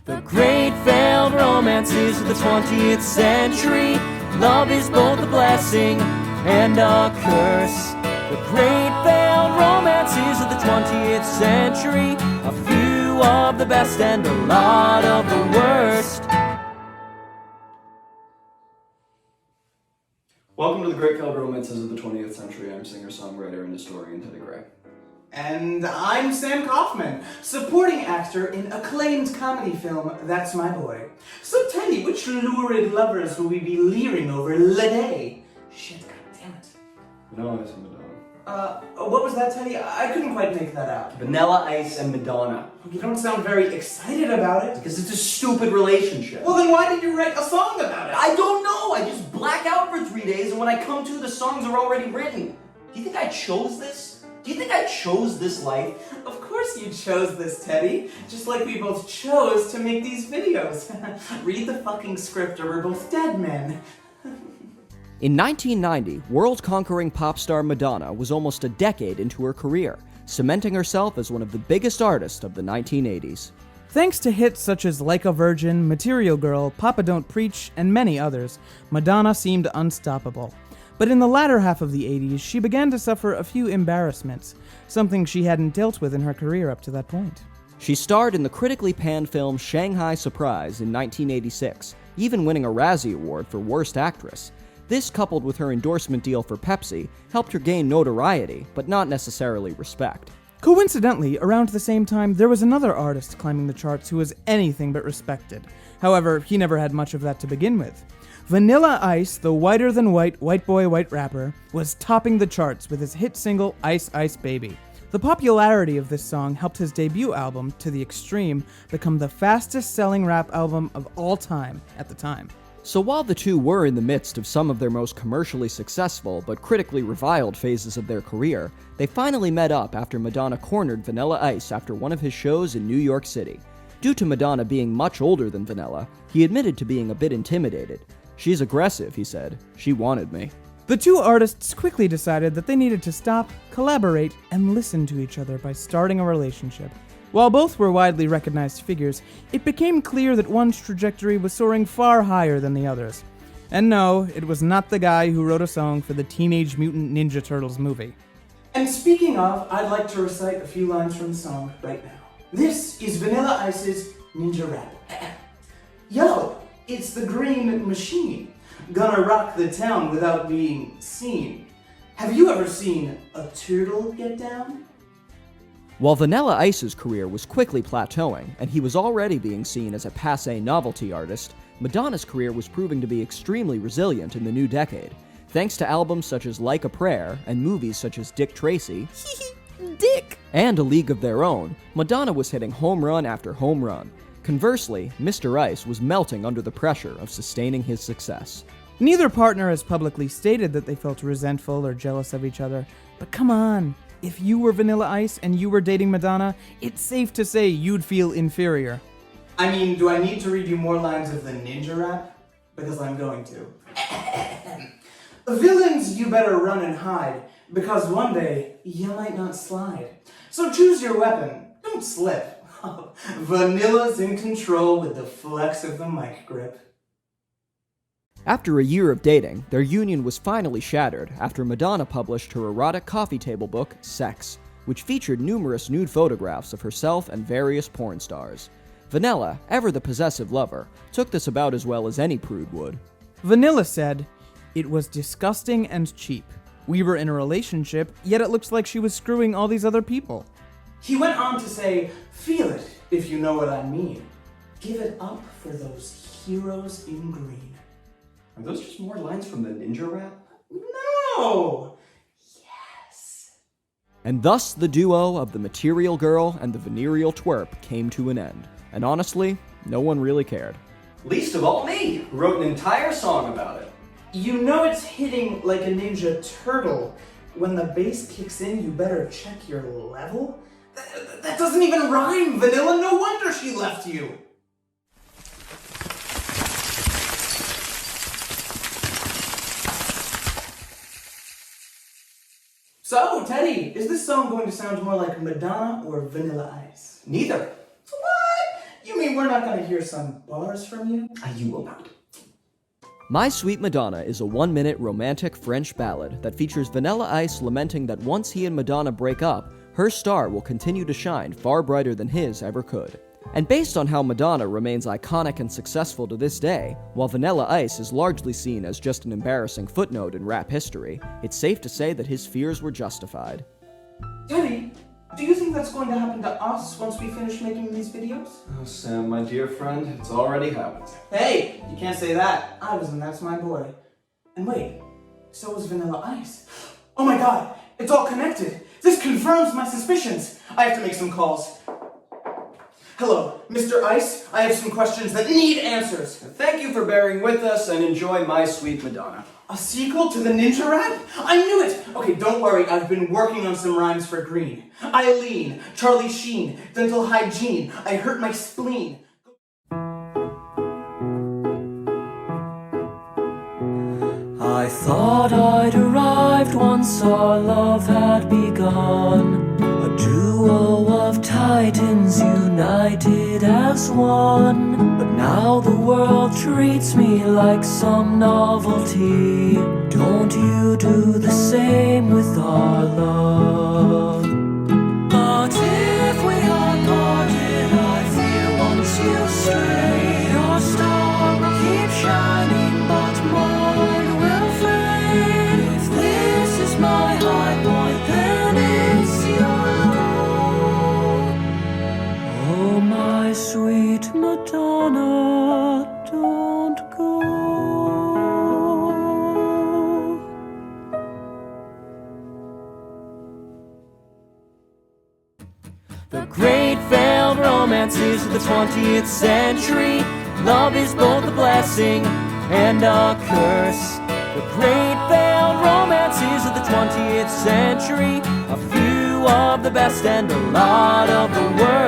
The great failed romances of the 20th century. Love is both a blessing and a curse. The great failed romances of the 20th century. A few of the best and a lot of the worst. Welcome to the Great Failed Romances of the 20th Century. I'm singer-songwriter and historian Teddy Gray. And I'm Sam Kaufman, supporting actor in acclaimed comedy film That's My Boy. So Teddy, which lurid lovers will we be leering over today? Shit, goddammit. Vanilla Ice Madonna. What was that, Teddy? I couldn't quite make that out. Vanilla Ice and Madonna. You don't sound very excited about it. Because it's a stupid relationship. Well, then why did you write a song about it? I don't know! I just black out for 3 days, and when I come to, the songs are already written. Do you think I chose this? Do you think I chose this life? Of course you chose this, Teddy. Just like we both chose to make these videos. Read the fucking script or we're both dead men. In 1990, world-conquering pop star Madonna was almost a decade into her career, cementing herself as one of the biggest artists of the 1980s. Thanks to hits such as Like a Virgin, Material Girl, Papa Don't Preach, and many others, Madonna seemed unstoppable. But in the latter half of the 80s, she began to suffer a few embarrassments, something she hadn't dealt with in her career up to that point. She starred in the critically panned film Shanghai Surprise in 1986, even winning a Razzie Award for Worst Actress. This, coupled with her endorsement deal for Pepsi, helped her gain notoriety, but not necessarily respect. Coincidentally, around the same time, there was another artist climbing the charts who was anything but respected. However, he never had much of that to begin with. Vanilla Ice, the whiter-than-white white boy white rapper, was topping the charts with his hit single Ice Ice Baby. The popularity of this song helped his debut album, To the Extreme, become the fastest-selling rap album of all time at the time. So while the two were in the midst of some of their most commercially successful but critically reviled phases of their career, they finally met up after Madonna cornered Vanilla Ice after one of his shows in New York City. Due to Madonna being much older than Vanilla, he admitted to being a bit intimidated. "She's aggressive," he said. "She wanted me." The two artists quickly decided that they needed to stop, collaborate, and listen to each other by starting a relationship. While both were widely recognized figures, it became clear that one's trajectory was soaring far higher than the other's. And no, it was not the guy who wrote a song for the Teenage Mutant Ninja Turtles movie. And speaking of, I'd like to recite a few lines from the song right now. This is Vanilla Ice's Ninja Rap. Yo, it's the Green Machine. Gonna rock the town without being seen. Have you ever seen a turtle get down? While Vanilla Ice's career was quickly plateauing, and he was already being seen as a passé novelty artist, Madonna's career was proving to be extremely resilient in the new decade. Thanks to albums such as Like a Prayer and movies such as Dick Tracy, Dick! and A League of Their Own, Madonna was hitting home run after home run. Conversely, Mr. Ice was melting under the pressure of sustaining his success. Neither partner has publicly stated that they felt resentful or jealous of each other, but come on, if you were Vanilla Ice and you were dating Madonna, it's safe to say you'd feel inferior. I mean, do I need to read you more lines of the ninja rap? Because I'm going to. Villains, you better run and hide, because one day you might not slide. So choose your weapon, don't slip. Vanilla's in control with the flex of the mic grip. After a year of dating, their union was finally shattered after Madonna published her erotic coffee table book, Sex, which featured numerous nude photographs of herself and various porn stars. Vanilla, ever the possessive lover, took this about as well as any prude would. Vanilla said, "It was disgusting and cheap. We were in a relationship, yet it looks like she was screwing all these other people." He went on to say, feel it, if you know what I mean. Give it up for those heroes in green. Are those just more lines from the ninja rap? No! Yes. And thus the duo of the Material Girl and the Venereal Twerp came to an end. And honestly, no one really cared. Least of all me, who wrote an entire song about it. You know it's hitting like a ninja turtle. When the bass kicks in, you better check your level? That doesn't even rhyme, Vanilla. No wonder she left you. So, Teddy, is this song going to sound more like Madonna or Vanilla Ice? Neither. What? You You mean we're not gonna hear some bars from you? You will not. My Sweet Madonna is a 1-minute romantic French ballad that features Vanilla Ice lamenting that once he and Madonna break up, her star will continue to shine far brighter than his ever could. And based on how Madonna remains iconic and successful to this day, while Vanilla Ice is largely seen as just an embarrassing footnote in rap history, it's safe to say that his fears were justified. Daddy, do you think that's going to happen to us once we finish making these videos? Oh, Sam, my dear friend, it's already happened. Hey, you can't say that. I was in That's My Boy. And wait, so was Vanilla Ice. Oh my god, it's all connected. This confirms my suspicions. I have to make some calls. Hello, Mr. Ice. I have some questions that need answers. Thank you for bearing with us and enjoy My Sweet Madonna. A sequel to the Ninja Rap? I knew it! Okay, don't worry, I've been working on some rhymes for Green. Eileen, Charlie Sheen, dental hygiene, I hurt my spleen. I thought I'd arrived once our love had begun. A duo of titans united as one. But now the world treats me like some novelty. Don't you do the same with our love? But if we are parted, I fear once you stray, your star will keep shining, but mine will fade. If this is my high point, then it's your low. Oh, my sweet Madonna, don't go. The great failed romances of the 20th century. Love is both a blessing and a curse. The great failed romances of the 20th century. A few of the best and a lot of the worst.